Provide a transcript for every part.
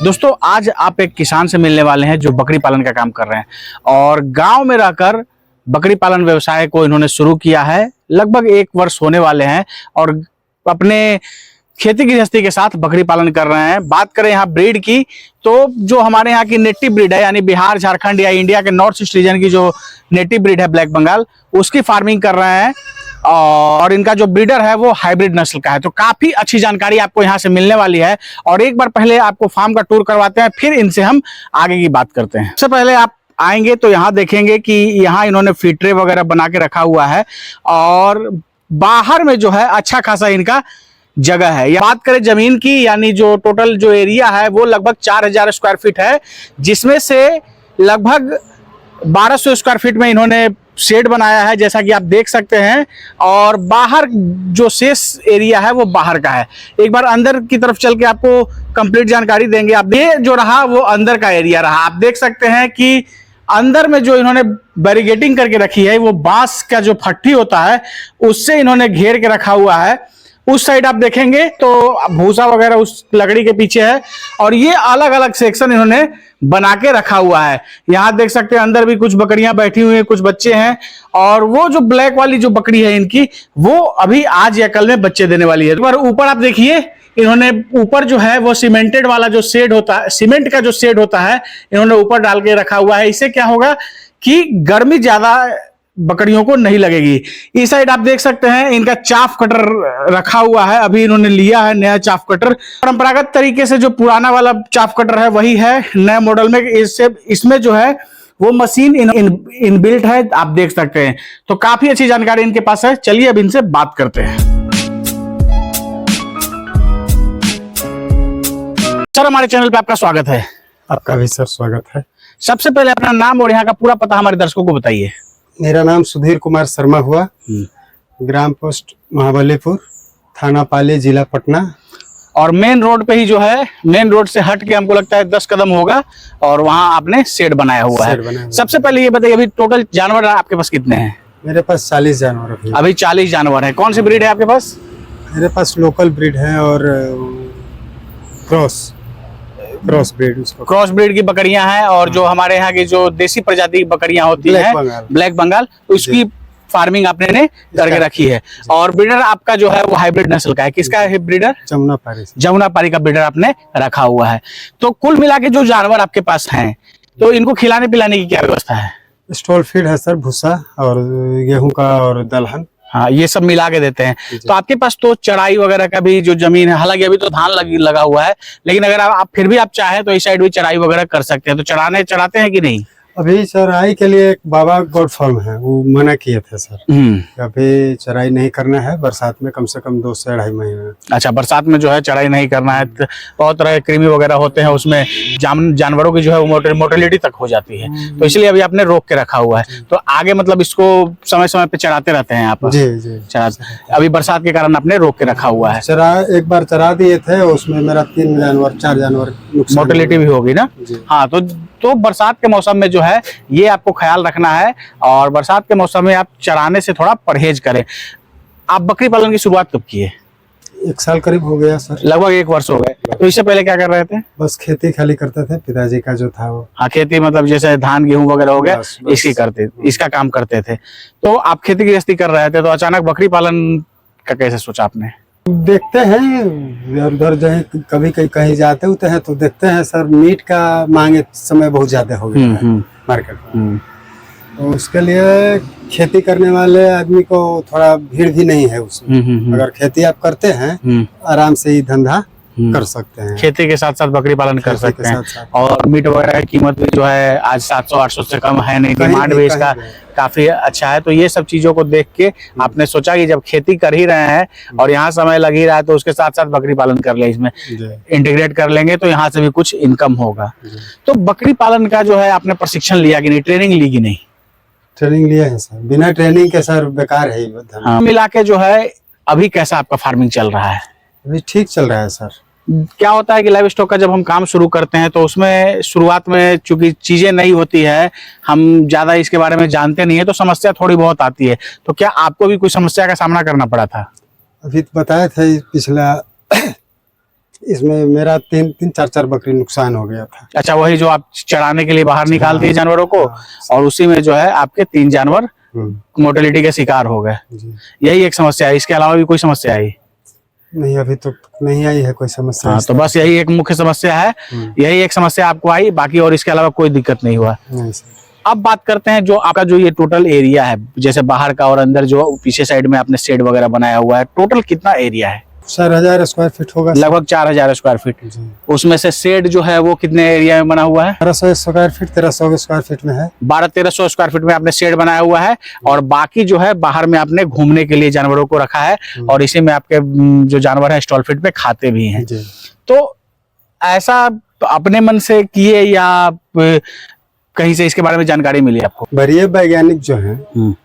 दोस्तों आज आप एक किसान से मिलने वाले हैं जो बकरी पालन का काम कर रहे हैं और गांव में रहकर बकरी पालन व्यवसाय को इन्होंने शुरू किया है। लगभग 1 वर्ष होने वाले हैं और अपने खेती गृहस्थी के साथ बकरी पालन कर रहे हैं। बात करें यहाँ ब्रीड की तो जो हमारे यहाँ की नेटिव ब्रीड है, यानी बिहार, झारखंड या इंडिया के नॉर्थ ईस्ट रीजन की जो नेटिव ब्रीड है ब्लैक बंगाल, उसकी फार्मिंग कर रहे हैं और इनका जो ब्रीडर है वो हाइब्रिड नस्ल का है। तो काफी अच्छी जानकारी आपको यहाँ से मिलने वाली है और एक बार पहले आपको फार्म का टूर करवाते हैं, फिर इनसे हम आगे की बात करते हैं। सबसे पहले आप आएंगे तो यहाँ देखेंगे कि यहाँ इन्होंने फीड ट्रे वगैरह बना के रखा हुआ है और बाहर में जो है अच्छा खासा इनका जगह है। या बात करें जमीन की, यानी जो टोटल जो एरिया है वो लगभग 4000 स्क्वायर फीट है, जिसमें से लगभग 1200 स्क्वायर फीट में इन्होंने शेड बनाया है, जैसा कि आप देख सकते हैं। और बाहर जो शेष एरिया है वो बाहर का है। एक बार अंदर की तरफ चल के आपको कंप्लीट जानकारी देंगे। आप ये जो रहा वो अंदर का एरिया रहा। आप देख सकते हैं कि अंदर में जो इन्होंने बैरिगेटिंग करके रखी है वो बांस का जो फट्टी होता है उससे इन्होंने घेर के रखा हुआ है। उस साइड आप देखेंगे तो भूसा वगैरह उस लकड़ी के पीछे है और ये अलग अलग सेक्शन इन्होंने बना के रखा हुआ है। यहाँ देख सकते हैं अंदर भी कुछ बकरियां बैठी हुई हैं, कुछ बच्चे हैं और वो जो ब्लैक वाली जो बकरी है इनकी वो अभी आज या कल में बच्चे देने वाली है। पर ऊपर आप देखिए इन्होंने ऊपर जो है वो सीमेंटेड वाला जो शेड होता है, सीमेंट का जो शेड होता है इन्होंने ऊपर डाल के रखा हुआ है। इससे क्या होगा कि गर्मी ज्यादा बकरियों को नहीं लगेगी। इस साइड आप देख सकते हैं इनका चाफ कटर रखा हुआ है, अभी इन्होंने लिया है नया चाफ कटर। परंपरागत तरीके से जो पुराना वाला चाफ कटर है वही है, नए मॉडल में इसमें जो है वो मशीन इनबिल्ट है, आप देख सकते हैं। तो काफी अच्छी जानकारी इनके पास है। चलिए अब इनसे बात करते हैं। सर हमारे चैनल पे आपका स्वागत है। आपका भी सर स्वागत है। सबसे पहले अपना नाम और यहाँ का पूरा पता हमारे दर्शकों को बताइए। मेरा नाम सुधीर कुमार शर्मा हुआ, ग्राम पोस्ट महाबलीपुर, थाना पाली, जिला पटना। और मेन रोड पे ही जो है, मेन रोड से हट के हमको लगता है 10 कदम होगा और वहाँ आपने शेड बनाया हुआ है। सबसे पहले ये बताइए अभी टोटल जानवर आपके पास कितने हैं? मेरे पास 40 जानवर है। अभी 40 जानवर है। कौन सी ब्रीड है आपके पास? मेरे पास लोकल ब्रीड है और क्रॉस ब्रीड की बकरियां हैं और जो हमारे यहाँ की जो देसी प्रजाति की बकरियां होती हैं ब्लैक बंगाल, उसकी फार्मिंग आपने करके रखी है। और ब्रीडर आपका जो है वो हाइब्रिड नस्ल का है। किसका है ब्रीडर? जमुनापारी का ब्रीडर आपने रखा हुआ है। तो कुल मिला के जो जानवर आपके पास हैं तो इनको खिलाने पिलाने की क्या व्यवस्था है? स्टॉल फीड है सर, भूसा और गेहूं का और दलहन, हाँ ये सब मिला के देते हैं। तो आपके पास तो चराई वगैरह का भी जो जमीन है, हालांकि अभी तो धान लगा हुआ है, लेकिन अगर आप फिर भी आप चाहें तो इस साइड भी चराई वगैरह कर सकते हैं। तो चराते हैं कि नहीं? अभी चराई के लिए एक बाबा गॉड फार्म है, वो मना किए थे सर। अभी चराई नहीं करना है बरसात में, कम से कम 2 से 2.5 महीने। अच्छा, बरसात में जो है चराई नहीं करना है। बहुत तरह के कृमि वगैरह होते हैं उसमें, जानवरों की जो है वो मोर्टेलिटी तक हो जाती है, तो इसलिए अभी आपने रोक के रखा हुआ है। तो आगे मतलब इसको समय समय पे चराते रहते हैं आप? जी। अभी बरसात के कारण आपने रोक के रखा हुआ है। एक बार चरा दिए थे, उसमें मेरा 3 जानवर 4 जानवर मोर्टेलिटी भी होगी ना। हाँ, तो बरसात के मौसम में जो है ये आपको ख्याल रखना है और बरसात के मौसम में आप चराने से थोड़ा परहेज करें। आप बकरी पालन की शुरुआत कब की है? 1 साल करीब हो गया सर। लगभग 1 वर्ष हो गए। तो इससे पहले क्या कर रहे थे? बस खेती खाली करते थे, पिताजी का जो था वो। हाँ, खेती मतलब जैसे धान गेहूं वगैरह हो गया, इसका काम करते थे। तो आप खेती गृहस्थी कर रहे थे तो अचानक बकरी पालन का कैसे सोचा आपने? देखते हैं उधर जो कभी कहीं जाते होते हैं तो देखते हैं सर, मीट का मांग इस समय बहुत ज्यादा हो गया है मार्केट में। तो उसके लिए खेती करने वाले आदमी को थोड़ा भीड़ भी नहीं है उसमें। अगर खेती आप करते हैं आराम से ही धंधा कर सकते हैं, खेती के साथ साथ बकरी पालन कर सकते हैं। और मीट वगैरह की कीमत भी जो है आज 700-800 से कम है नहीं, डिमांड भी इसका काफी अच्छा है। तो ये सब चीजों को देख के आपने सोचा कि जब खेती कर ही रहे हैं और यहाँ समय लग ही रहा है तो उसके साथ साथ बकरी पालन कर ले, इसमें इंटीग्रेट कर लेंगे तो यहाँ से भी कुछ इनकम होगा। तो बकरी पालन का जो है आपने प्रशिक्षण लिया कि नहीं, ट्रेनिंग ली कि नहीं? ट्रेनिंग लिया है सर, बिना ट्रेनिंग के सर बेकार है। हाँ, मिला के जो है अभी कैसा आपका फार्मिंग चल रहा है? अभी ठीक चल रहा है सर। क्या होता है कि लाइव स्टॉक का जब हम काम शुरू करते हैं तो उसमें शुरुआत में चूंकि चीजें नहीं होती है, हम ज्यादा इसके बारे में जानते नहीं है, तो समस्या थोड़ी बहुत आती है। तो क्या आपको भी कोई समस्या का सामना करना पड़ा था? अभी बताया था पिछला इसमें मेरा तीन चार बकरी नुकसान हो गया था। अच्छा, वही जो आप चराने के लिए बाहर निकाल दिए जानवरों को, और उसी में जो है आपके 3 जानवर मोर्टेलिटी के शिकार हो गए। यही एक समस्या है, इसके अलावा भी कोई समस्या आई? नहीं, अभी तो नहीं आई है कोई समस्या। हाँ, तो बस यही एक मुख्य समस्या है, यही एक समस्या आपको आई, बाकी और इसके अलावा कोई दिक्कत नहीं हुआ। नहीं सर। अब बात करते हैं जो आपका जो ये टोटल एरिया है, जैसे बाहर का और अंदर जो पीछे साइड में आपने शेड वगैरह बनाया हुआ है, टोटल कितना एरिया है? 4000 स्क्वायर फीट होगा। लगभग 4000 स्क्वायर फीट। उसमें से शेड जो है वो कितने एरिया में बना हुआ है? 1200 स्क्वायर फीट, 1300 स्क्वायर फीट में है। 1200-1300 स्क्वायर फीट में आपने शेड बनाया हुआ है, और बाकी जो है बाहर में आपने घूमने के लिए जानवरों को रखा है, और इसी में आपके जो जानवर है स्टॉल फीट पे खाते भी हैं। तो ऐसा अपने मन से किए या कहीं से इसके बारे में जानकारी मिली आपको? वरीय वैज्ञानिक जो है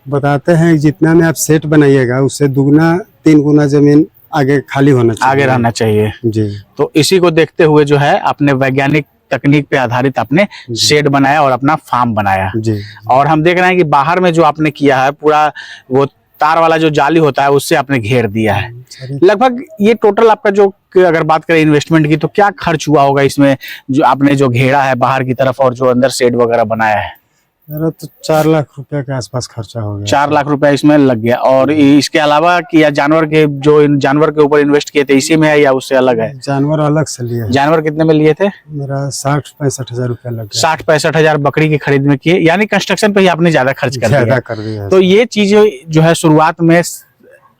बताते हैं जितना में आप सेट बनाइएगा उससे 2-3 गुना जमीन आगे खाली होना चाहिए, आगे रहना चाहिए जी। तो इसी को देखते हुए जो है अपने वैज्ञानिक तकनीक पे आधारित आपने शेड बनाया और अपना फार्म बनाया जी। और हम देख रहे हैं कि बाहर में जो आपने किया है पूरा वो तार वाला जो जाली होता है उससे आपने घेर दिया है। लगभग ये टोटल आपका जो अगर बात करें इन्वेस्टमेंट की तो क्या खर्च हुआ होगा इसमें, जो आपने जो घेरा है बाहर की तरफ और जो अंदर शेड वगैरह बनाया है? मेरा तो 4 लाख रुपए के आसपास खर्चा हो गया। 4 लाख रुपए इसमें लग गया। और इसके अलावा कि या जानवर के जो जानवर के ऊपर इन्वेस्ट किए थे इसी में है या उससे अलग है? जानवर अलग से लिए। जानवर कितने में लिए थे? मेरा 60-65 हजार रुपया लग गया। 60-65 हजार बकरी की खरीद में किए, यानी कंस्ट्रक्शन पे ही आपने ज्यादा खर्च कर दिया। तो ये चीजें जो है शुरुआत में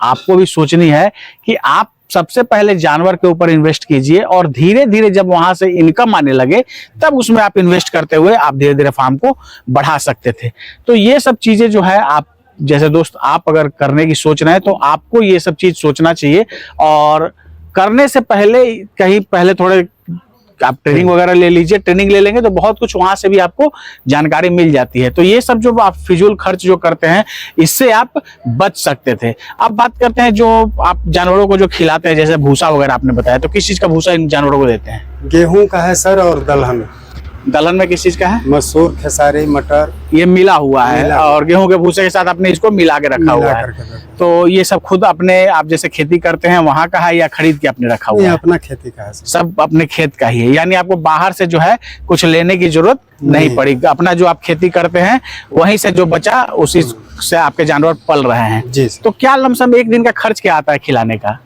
आपको भी सोचनी है कि आप सबसे पहले जानवर के ऊपर इन्वेस्ट कीजिए और धीरे धीरे जब वहां से इनकम आने लगे तब उसमें आप इन्वेस्ट करते हुए आप धीरे धीरे फार्म को बढ़ा सकते थे। तो ये सब चीजें जो है आप जैसे दोस्त आप अगर करने की सोच रहे हैं तो आपको ये सब चीज सोचना चाहिए और करने से पहले कहीं पहले थोड़े आप ट्रेनिंग वगैरह ले लीजिए। ट्रेनिंग ले लेंगे तो बहुत कुछ वहां से भी आपको जानकारी मिल जाती है। तो ये सब जो आप फिजूल खर्च जो करते हैं इससे आप बच सकते थे। अब बात करते हैं जो आप जानवरों को जो खिलाते हैं जैसे भूसा वगैरह आपने बताया, तो किस चीज का भूसा इन जानवरों को देते हैं? गेहूं का है सर और दलहन। दलहन में किस चीज का है? मसूर, खेसारी, मटर। ये मिला हुआ है और गेहूं के भूसे के साथ आपने इसको मिला के रखा हुआ है। तो ये सब खुद अपने आप जैसे खेती करते हैं वहां का है या खरीद के आपने रखा हुआ है? अपना खेती का है। सब अपने खेत का ही है, यानी आपको बाहर से जो है कुछ लेने की जरूरत नहीं पड़ी। अपना जो आप खेती करते हैं वहीं से जो बचा उसी से आपके जानवर पल रहे हैं जी। तो क्या लमसम एक दिन का खर्च क्या आता है खिलाने का?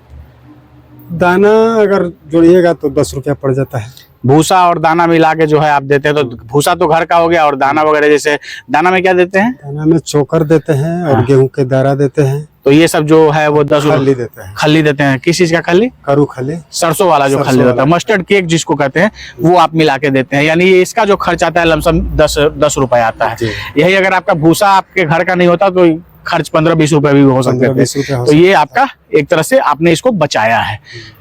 दाना अगर जोड़िएगा तो 10 रुपया पड़ जाता है। भूसा और दाना मिला के जो है आप देते हैं तो भूसा तो घर का हो गया और दाना वगैरह जैसे दाना में क्या देते हैं? दाना में चोकर देते हैं और गेहूं के दाना देते हैं। तो ये सब जो है वो 10 खल्ली देते हैं। खल्ली देते हैं। किस चीज का खल्ली? करू खल्ली, सरसों वाला जो खल्ली होता है, मस्टर्ड केक जिसको कहते हैं वो आप मिला के देते हैं। यानी इसका जो खर्च आता है लमसम 10 रुपए आता है। यही अगर आपका भूसा आपके घर का नहीं होता तो खर्च 15-20 रुपए भी हो सकते थे। तो ये आपका एक तरह से आपने इसको बचाया है।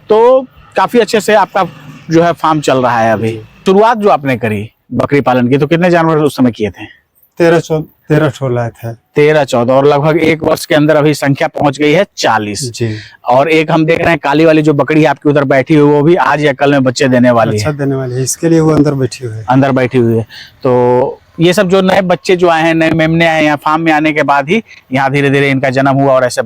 तो काफी अच्छे से आपका जो है फार्म चल रहा है। अभी शुरुआत जो आपने करी बकरी पालन की तो कितने जानवर उस समय किए थे? 13 लाए थे। 13-14 और लगभग 1 वर्ष के अंदर अभी संख्या पहुंच गई है 40 जी। और एक हम देख रहे हैं काली वाली जो बकरी आपकी उधर बैठी हुई वो भी आज या कल में बच्चे देने वाली है। देने वाली है, इसके लिए वो अंदर बैठी हुई है। अंदर बैठी हुई है। तो ये सब जो नए बच्चे जो आए हैं, नए मेमने आए यहाँ फार्म में आने के बाद ही यहाँ धीरे धीरे इनका जन्म हुआ और ऐसे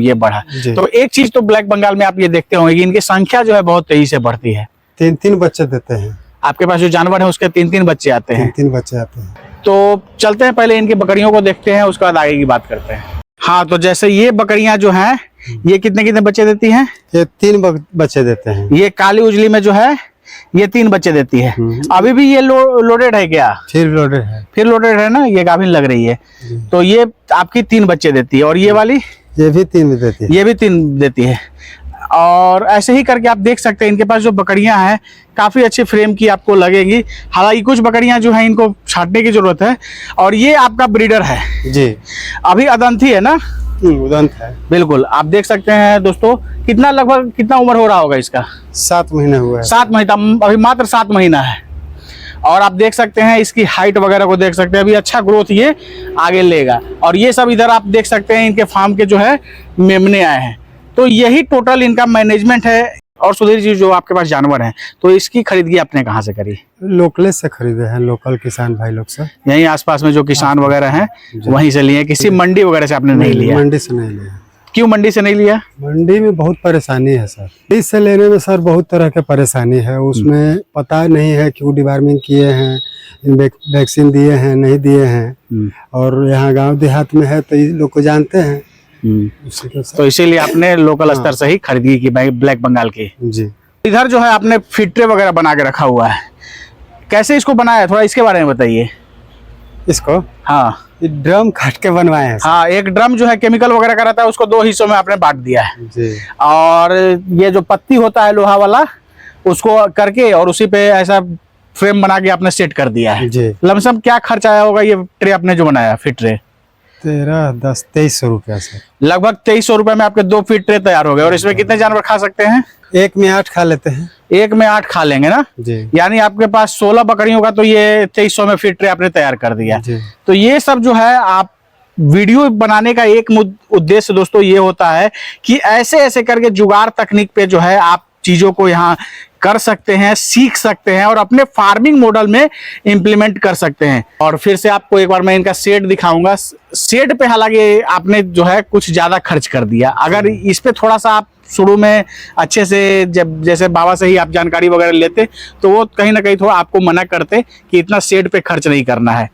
ये बढ़ा। तो एक चीज तो ब्लैक बंगाल में आप ये देखते होंगे कि इनकी संख्या जो है बहुत तेजी से बढ़ती है। 3-3 बच्चे देते हैं। आपके पास जो जानवर है उसके 3-3 बच्चे आते हैं? 3 बच्चे आते हैं। तो चलते हैं पहले इनकी बकरियों को देखते हैं उसके बाद आगे की बात करते हैं। हाँ, तो जैसे ये बकरियां जो हैं ये कितने कितने बच्चे देती हैं? ये 3 बच्चे देते हैं। ये काली उजली में जो है ये 3 बच्चे देती है। अभी भी ये लोडेड है क्या? फिर लोडेड है। फिर लोडेड है ना, ये गाभिन लग रही है। तो ये आपकी 3 बच्चे देती है और ये वाली? ये भी 3 देती है। ये भी 3 देती है। और ऐसे ही करके आप देख सकते हैं इनके पास जो बकरियां हैं काफी अच्छे फ्रेम की आपको लगेंगी। हालांकि कुछ बकरियां जो हैं इनको छांटने की जरूरत है। और ये आपका ब्रीडर है जी, अभी अदंती है ना? उदंत है बिल्कुल। आप देख सकते हैं दोस्तों कितना लगभग कितना उम्र हो रहा होगा इसका? 7 महीने हुआ है। 7 महीना, अभी मात्र 7 महीना है। और आप देख सकते हैं इसकी हाइट वगैरह को देख सकते हैं, अभी अच्छा ग्रोथ ये आगे लेगा। और ये सब इधर आप देख सकते हैं इनके फार्म के जो है मेमने आए हैं। तो यही टोटल इनका मैनेजमेंट है। और सुधीर जी जो आपके पास जानवर हैं तो इसकी खरीदगी आपने कहाँ से करी? लोकल से खरीदे हैं, लोकल किसान भाई लोग से। यहीं आसपास में जो किसान वगैरह हैं वहीं से लिए? किसी मंडी वगैरह से आपने नहीं लिया? मंडी से नहीं लिया। क्यों मंडी से नहीं लिया? मंडी में बहुत परेशानी है सर। इससे लेने में सर बहुत तरह के परेशानी है। उसमें पता नहीं है कि वो डिवार्मिंग किए हैं, वैक्सीन दिए हैं नहीं दिए हैं, और यहाँ गांव देहात में है तो ये लोग को जानते हैं। तो इसीलिए आपने लोकल स्तर से ही खरीदी की ब्लैक बंगाल की। जी। इधर जो है आपने फिल्टर वगैरह बना के रखा हुआ है, कैसे इसको बनाया, थोड़ा इसके बारे में बताइए। इसको हाँ, ये ड्रम काट के बनवाए हैं। हाँ, एक ड्रम जो है केमिकल वगैरह का रहता है, उसको 2 हिस्सों में आपने बांट दिया है जी। और ये जो पत्ती होता है लोहा वाला, उसको करके और उसी पे ऐसा फ्रेम बना के आपने सेट कर दिया है जी। लमसम क्या खर्च आया होगा ये ट्रे आपने जो बनाया फिट ट्रे? 13-10-2300 रुपया सर। लगभग 2300 रुपए में आपके 2 फीट ट्रे तैयार हो गए। और इसमें कितने जानवर खा सकते हैं? एक में 8 खा लेते हैं। एक में 8 खा लेंगे ना जी। यानी आपके पास 16 बकरियों का तो ये 2300 में फीट ट्रे आपने तैयार कर दिया। जी। तो ये सब जो है आप वीडियो बनाने का एक उद्देश्य दोस्तों ये होता है कि ऐसे ऐसे करके जुगाड़ तकनीक पे जो है आप चीजों को यहाँ कर सकते हैं, सीख सकते हैं और अपने फार्मिंग मॉडल में इंप्लीमेंट कर सकते हैं। और फिर से आपको एक बार मैं इनका शेड दिखाऊंगा। शेड पे हालांकि आपने जो है कुछ ज्यादा खर्च कर दिया, अगर इस पे थोड़ा सा आप शुरू में अच्छे से जब जैसे बाबा से ही आप जानकारी वगैरह लेते तो वो कहीं ना कहीं थोड़ा आपको मना करते कि इतना शेड पे खर्च नहीं करना है।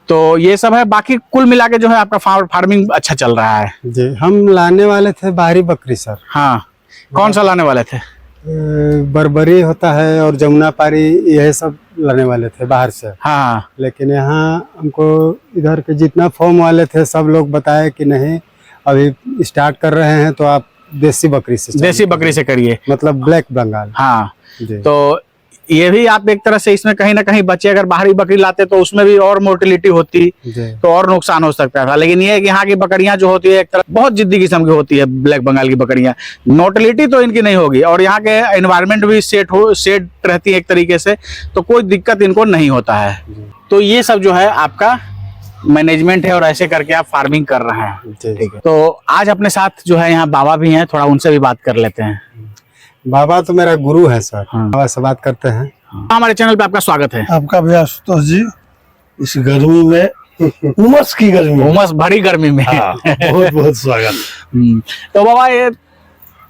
तो ये सब है, बाकी कुल मिला के जो है आपका फार्मिंग अच्छा चल रहा है। जी। हम लाने वाले थे बाहरी बकरी सर। हाँ, कौन सा लाने वाले थे? बरबरी होता है और जमुना पारी, यही सब लाने वाले थे बाहर से। हाँ, लेकिन यहाँ हमको इधर के जितना फॉर्म वाले थे सब लोग बताए कि नहीं, अभी स्टार्ट कर रहे हैं तो आप देसी बकरी से करिए, मतलब ब्लैक बंगाल। हाँ जी। तो ये भी आप एक तरह से इसमें कहीं ना कहीं बचे, अगर बाहरी बकरी लाते तो उसमें भी और मोर्टिलिटी होती तो और नुकसान हो सकता था। लेकिन ये है कि यहाँ की बकरियां जो होती है एक तरह बहुत जिद्दी किस्म की होती है, ब्लैक बंगाल की बकरियां, मोर्टिलिटी तो इनकी नहीं होगी और यहाँ के एनवायरनमेंट भी सेट रहती है एक तरीके से, तो कोई दिक्कत इनको नहीं होता है। तो ये सब जो है आपका मैनेजमेंट है और ऐसे करके आप फार्मिंग कर रहे हैं। ठीक है, तो आज अपने साथ जो है यहाँ बाबा भी हैं, थोड़ा उनसे भी बात कर लेते हैं। बाबा तो मेरा गुरु है सर। हाँ। बाबा से बात करते हैं। हमारे चैनल पे आपका स्वागत है। आपका भी आशुतोष जी, इस गर्मी में उमस की गर्मी में, उमस भरी गर्मी में हाँ, बहुत बहुत स्वागत। तो बाबा ये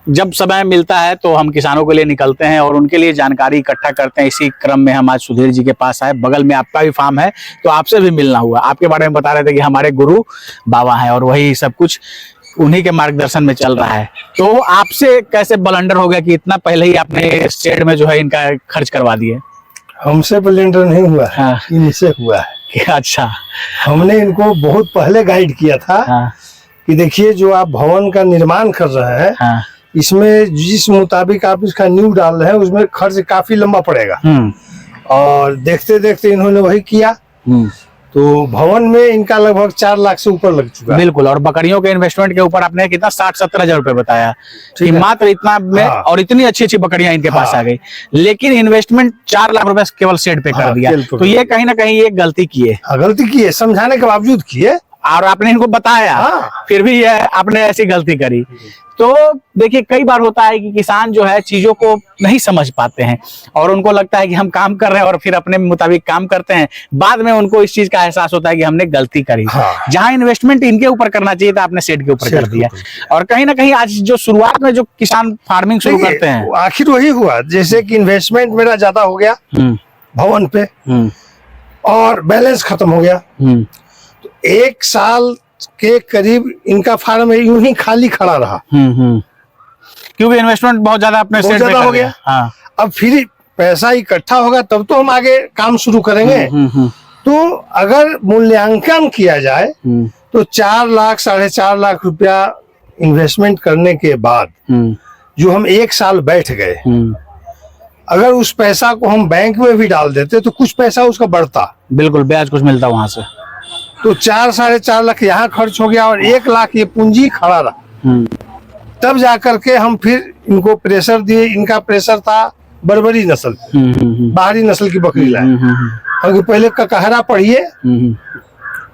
जब समय मिलता है तो हम किसानों के लिए निकलते हैं और उनके लिए जानकारी इकट्ठा करते हैं। इसी क्रम में हम आज सुधीर जी के पास आए, बगल में आपका भी फार्म है तो आपसे भी मिलना हुआ। आपके बारे में बता रहे थे कि हमारे गुरु बाबा हैं और वही सब कुछ उन्हीं के मार्गदर्शन में चल रहा है। तो आपसे कैसे ब्लंडर हो गया कि इतना पहले ही आपने शेड में जो है इनका खर्च करवा दिए? हमसे ब्लेंडर नहीं हुआ है, हाँ। इनसे हुआ है। अच्छा, हमने इनको बहुत पहले गाइड किया था। हाँ, कि देखिए जो आप भवन का निर्माण कर रहे हैं, हाँ, इसमें जिस मुताबिक आप इसका नींव डाल रहे हैं उसमें खर्च काफी लंबा पड़ेगा। और देखते देखते इन्होंने वही किया, तो भवन में इनका लगभग 4 लाख से ऊपर लग चुका है। बिल्कुल। और बकरियों के इन्वेस्टमेंट के ऊपर आपने कितना 60-70 हजार रुपए बताया कि मात्र इतना में, हाँ। और इतनी अच्छी अच्छी बकरियां इनके पास हाँ। आ गई, लेकिन इन्वेस्टमेंट 4 लाख रुपए केवल शेड पे कर हाँ, दिया। बिल्कुल। तो ये कहीं ना कहीं ये गलती की है गलती की है, समझाने के बावजूद किए और आपने इनको बताया, हाँ। फिर भी ये आपने ऐसी गलती करी। तो देखिए कई बार होता है कि किसान जो है चीजों को नहीं समझ पाते हैं और उनको लगता है कि हम काम कर रहे हैं और फिर अपने मुताबिक काम करते हैं, बाद में उनको इस चीज का एहसास होता है कि हमने गलती करी। हाँ। जहां इन्वेस्टमेंट इनके ऊपर करना चाहिए था आपने शेड के ऊपर कर दिया। और कहीं ना कहीं आज जो शुरुआत में जो किसान फार्मिंग शुरू करते हैं, आखिर वही हुआ, जैसे कि इन्वेस्टमेंट मेरा ज्यादा हो गया भवन पे और बैलेंस खत्म हो गया। तो 1 साल के करीब इनका फार्म यूं ही खाली खड़ा रहा, क्योंकि इन्वेस्टमेंट बहुत ज्यादा अपने बहुत शेड पे ज्यादा कर हो दिया। गया। हाँ। अब फिर पैसा इकट्ठा होगा तब तो हम आगे काम शुरू करेंगे। तो अगर मूल्यांकन किया जाए तो 4 लाख 4.5 लाख रुपया इन्वेस्टमेंट करने के बाद जो हम 1 साल बैठ गए, अगर उस पैसा को हम बैंक में भी डाल देते तो कुछ पैसा उसका बढ़ता, बिल्कुल ब्याज कुछ मिलता वहां से। तो 4-4.5 लाख यहाँ खर्च हो गया और 1 लाख ये पूंजी खड़ा रहा। तब जाकर के हम फिर इनको प्रेशर दिए। इनका प्रेशर था बरबरी नस्ल, बाहरी नस्ल की बकरी लाए, क्योंकि पहले ककहरा पढ़िए,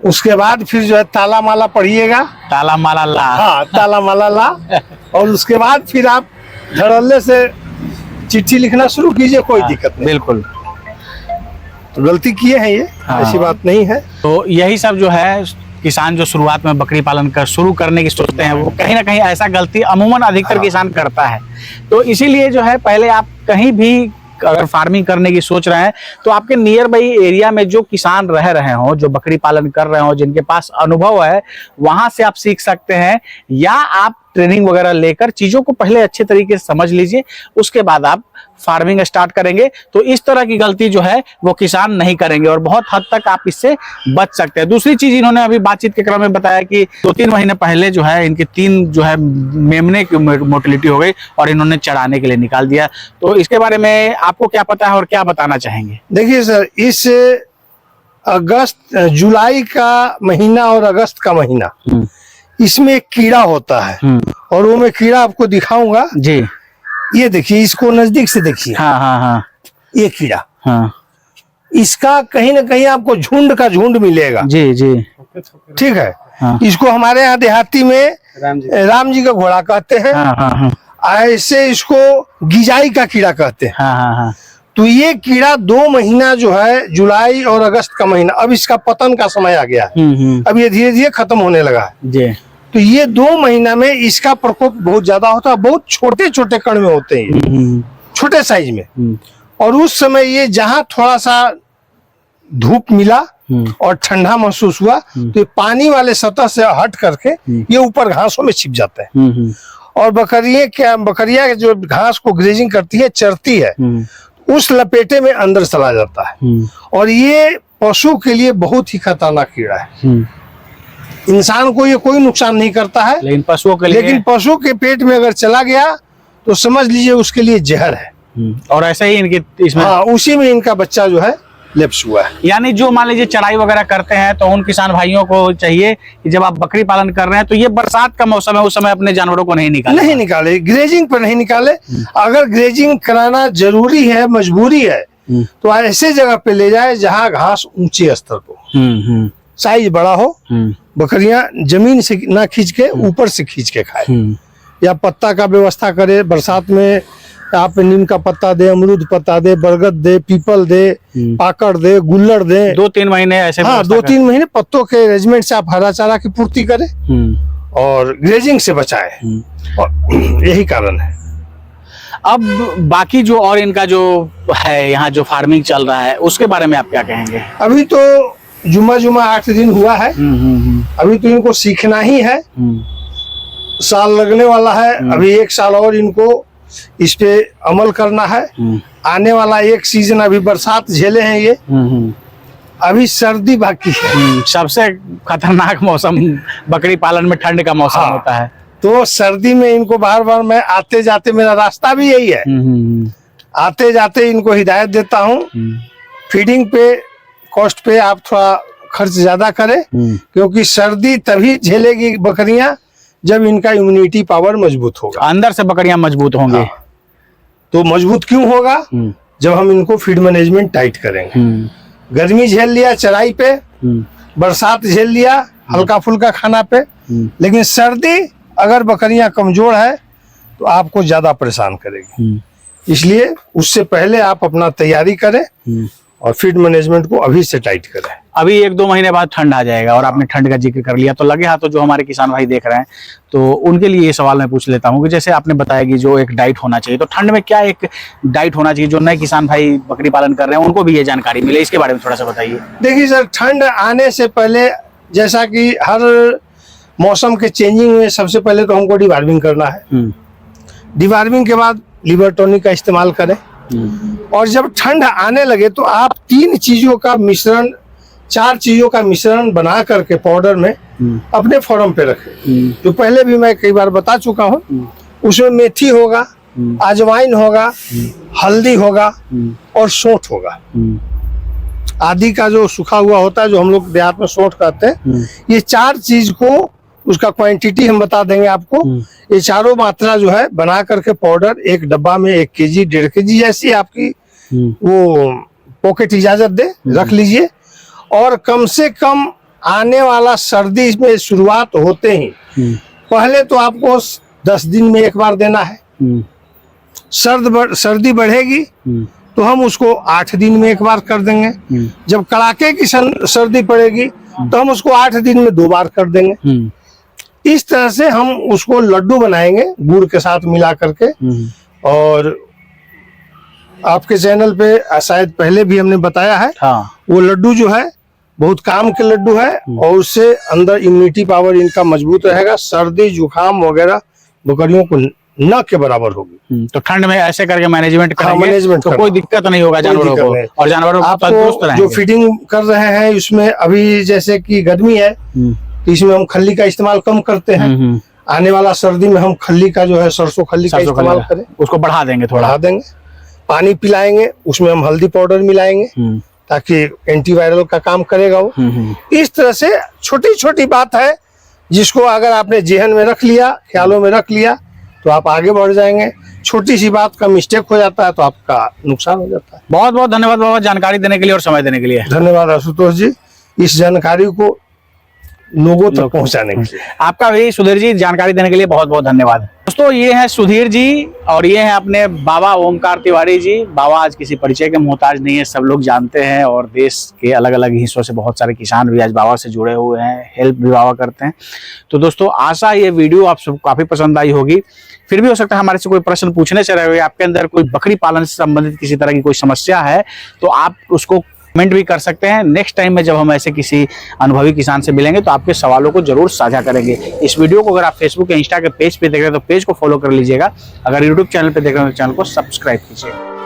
उसके बाद फिर जो है ताला माला पढ़िएगा, ताला माला ला। हाँ, ताला माला ला, और उसके बाद फिर आप धड़ल्ले से चिट्ठी लिखना शुरू कीजिए, कोई दिक्कत नहीं। बिल्कुल। तो गलती किए हैं ये, हाँ। ऐसी बात नहीं है। तो यही सब जो है किसान जो शुरुआत में बकरी पालन कर शुरू करने की सोचते हैं वो कहीं ना कहीं ऐसा गलती अमूमन अधिकतर किसान करता है। तो इसीलिए जो है पहले आप कहीं भी अगर फार्मिंग करने की सोच रहे हैं तो आपके नियर बाई एरिया में जो किसान रह रहे हो, जो बकरी पालन कर रहे हो, जिनके पास अनुभव है, वहां से आप सीख सकते हैं, या आप ट्रेनिंग वगैरह लेकर चीजों को पहले अच्छे तरीके से समझ लीजिए, उसके बाद आप फार्मिंग स्टार्ट करेंगे तो इस तरह की गलती जो है वो किसान नहीं करेंगे और बहुत हद तक आप इससे बच सकते हैं। दूसरी चीज इन्होंने अभी बातचीत के क्रम में बताया कि 2-3 महीने पहले जो है इनके 3 जो है मेमने की मोटिलिटी हो गई और इन्होंने चढ़ाने के लिए निकाल दिया। तो इसके बारे में आपको क्या पता है और क्या बताना चाहेंगे? देखिए सर, इस जुलाई का महीना और अगस्त का महीना, इसमें एक कीड़ा होता है और वो मैं कीड़ा आपको दिखाऊंगा जी। ये देखिए, इसको नजदीक से देखिए। हाँ हाँ हाँ, ये कीड़ा, हाँ इसका कहीं ना कहीं आपको झुंड का झुंड मिलेगा। जी जी, ठीक है। हाँ। इसको हमारे यहाँ देहाती में राम जी का घोड़ा कहते हैं। हाँ हाँ हाँ, ऐसे इसको गिजाई का कीड़ा कहते हैं। हाँ हाँ हाँ, तो ये कीड़ा 2 महीना जो है, जुलाई और अगस्त का महीना, अब इसका पतन का समय आ गया है। अब ये धीरे धीरे खत्म होने लगा है जी। तो ये 2 महीना में इसका प्रकोप बहुत ज्यादा होता है। बहुत छोटे छोटे कण में होते हैं, छोटे साइज में। और उस समय ये जहाँ थोड़ा सा धूप मिला और ठंडा महसूस हुआ तो ये पानी वाले सतह से हट करके ये ऊपर घासों में छिप जाता है। और बकरियां जो घास को ग्रेजिंग करती है, चरती है, उस लपेटे में अंदर चला जाता है। और ये पशु के लिए बहुत ही खतरनाक कीड़ा है। इंसान को ये कोई नुकसान नहीं करता है, लेकिन पशुओं के लिए, लेकिन पशु के पेट में अगर चला गया तो समझ लीजिए उसके लिए जहर है। और ऐसे ही इनके इसमें, हाँ, उसी में इनका बच्चा जो है लेप्स हुआ है। यानी जो मान लीजिए चढ़ाई वगैरह करते हैं तो उन किसान भाइयों को चाहिए कि जब आप बकरी पालन कर रहे हैं तो ये बरसात का मौसम है, उस समय अपने जानवरों को नहीं निकाले, ग्रेजिंग पर नहीं निकाले। अगर ग्रेजिंग कराना जरूरी है, मजबूरी है, तो ऐसे जगह पे ले जाए जहाँ घास ऊंचे स्तर को, साइज बड़ा हो, बकरियां जमीन से ना खींच के ऊपर से खींच के खाए, या पत्ता का व्यवस्था करे। बरसात में आप नीम का पत्ता दे, अमरूद पत्ता दे, बरगद दे, पीपल दे, पाकड़ दे, गुल्लड़ दे। 2-3 महीने ऐसे, हाँ, 2-3 महीने पत्तों के अरेंजमेंट से आप हरा चारा की पूर्ति करें और ग्रेजिंग से बचाएं। और यही कारण है। अब बाकी जो और इनका जो है यहाँ जो फार्मिंग चल रहा है उसके बारे में आप क्या कहेंगे? अभी तो जुमा 8 दिन हुआ है। अभी तो इनको सीखना ही है। साल लगने वाला है। अभी 1 साल और इनको इस पे अमल करना है। आने वाला एक सीजन, अभी बरसात झेले हैं ये, अभी सर्दी बाकी है। सबसे खतरनाक मौसम बकरी पालन में ठंड का मौसम होता है। तो सर्दी में इनको बार मैं आते जाते, मेरा रास्ता भी यही है, आते जाते इनको हिदायत देता हूँ, फीडिंग पे कॉस्ट पे आप थोड़ा खर्च ज्यादा करें, क्योंकि सर्दी तभी झेलेगी बकरियां जब इनका इम्यूनिटी पावर मजबूत होगा। अंदर से बकरियां मजबूत होंगे। हाँ। तो मजबूत क्यों होगा? जब हम इनको फीड मैनेजमेंट टाइट करेंगे। गर्मी झेल लिया चराई पे, बरसात झेल लिया हल्का फुल्का खाना पे, लेकिन सर्दी अगर बकरियां कमजोर है तो आपको ज्यादा परेशान करेगी। इसलिए उससे पहले आप अपना तैयारी करें और फीड मैनेजमेंट को अभी से टाइट करें। अभी 1-2 महीने बाद ठंड आ जाएगा और आपने ठंड का जिक्र कर लिया तो लगे हाथों जो हमारे किसान भाई देख रहे हैं तो उनके लिए ये सवाल मैं पूछ लेता हूँ कि जैसे आपने बताया कि जो एक डाइट होना चाहिए, तो ठंड में क्या एक डाइट होना चाहिए जो नए किसान भाई बकरी पालन कर रहे हैं उनको भी ये जानकारी मिले, इसके बारे में थोड़ा सा बताइए। देखिए सर, ठंड आने से पहले, जैसा कि हर मौसम के चेंजिंग में सबसे पहले तो हमको डिवार्मिंग करना है। डिवार्मिंग के बाद लिवर टॉनिक का इस्तेमाल करें। और जब ठंड आने लगे तो आप 3 चीजों का मिश्रण, 4 चीजों का मिश्रण बना करके पाउडर में अपने फॉर्म पे रखें। तो पहले भी मैं कई बार बता चुका हूँ। उसमें मेथी होगा, अजवाइन होगा, हल्दी होगा और सौंठ होगा। आदि का जो सूखा हुआ होता है, जो हम लोग देहात में सौंठ कहते हैं, ये 4 चीज को, उसका क्वांटिटी हम बता देंगे आपको। ये चारों मात्रा जो है बना करके पाउडर एक डब्बा में 1 केजी 1.5 केजी जैसी आपकी वो पॉकेट इजाजत दे, रख लीजिए। और कम से कम आने वाला सर्दी में शुरुआत होते ही पहले तो आपको 10 दिन में 1 बार देना है। सर्दी बढ़ेगी तो हम उसको 8 दिन में एक बार कर देंगे। जब कड़ाके की सर्दी पड़ेगी तो हम उसको 8 दिन में 2 बार कर देंगे। इस तरह से हम उसको लड्डू बनाएंगे गुड़ के साथ मिला करके। और आपके चैनल पे शायद पहले भी हमने बताया है, हाँ। वो लड्डू जो है बहुत काम के लड्डू है और उससे अंदर इम्यूनिटी पावर इनका मजबूत रहेगा। सर्दी जुकाम वगैरह बकरियों को न के बराबर होगी। तो ठंड में ऐसे करके मैनेजमेंट करेंगे मैनेजमेंट तो कोई दिक्कत नहीं होगा जानवरों को, और जानवर आपको जो फीडिंग कर रहे हैं इसमें अभी जैसे कि गर्मी है तो इसमें हम खल्ली का इस्तेमाल कम करते हैं। आने वाला सर्दी में हम खल्ली का जो है सरसों खल्ली का इस्तेमाल करें, उसको बढ़ा देंगे, थोड़ा बढ़ा देंगे। पानी पिलाएंगे, उसमें हम हल्दी पाउडर मिलाएंगे ताकि एंटीवायरल का काम करेगा वो। इस तरह से छोटी छोटी बात है जिसको अगर आपने जेहन में रख लिया, ख्यालों में रख लिया तो आप आगे बढ़ जाएंगे। छोटी सी बात का मिस्टेक हो जाता है तो आपका नुकसान हो जाता है। बहुत बहुत धन्यवाद बाबा जानकारी देने के लिए और समय देने के लिए। धन्यवाद आशुतोष जी, इस जानकारी को लोगों तक पहुंचाने के लिए। आपका भी सुधीर जी जानकारी देने के लिए बहुत बहुत धन्यवाद। दोस्तों ये हैं सुधीर जी और ये हैं अपने बाबा ओमकार तिवारी जी। बाबा आज किसी परिचय के मोहताज नहीं है, सब लोग जानते हैं और देश के अलग अलग हिस्सों से बहुत सारे किसान भी आज बाबा से जुड़े हुए हैं, हेल्प भी बाबा करते हैं। तो दोस्तों आशा ये वीडियो आप सबको काफी पसंद आई होगी। फिर भी हो सकता है हमारे से कोई प्रश्न पूछने से रहे, आपके अंदर कोई बकरी पालन से संबंधित किसी तरह की कोई समस्या है तो आप उसको कमेंट भी कर सकते हैं। नेक्स्ट टाइम में जब हम ऐसे किसी अनुभवी किसान से मिलेंगे तो आपके सवालों को जरूर साझा करेंगे। इस वीडियो को अगर आप फेसबुक या इंस्टा के पेज पे देख रहे हैं तो पेज को फॉलो कर लीजिएगा। अगर यूट्यूब चैनल पे देख रहे हैं तो चैनल को सब्सक्राइब कीजिएगा।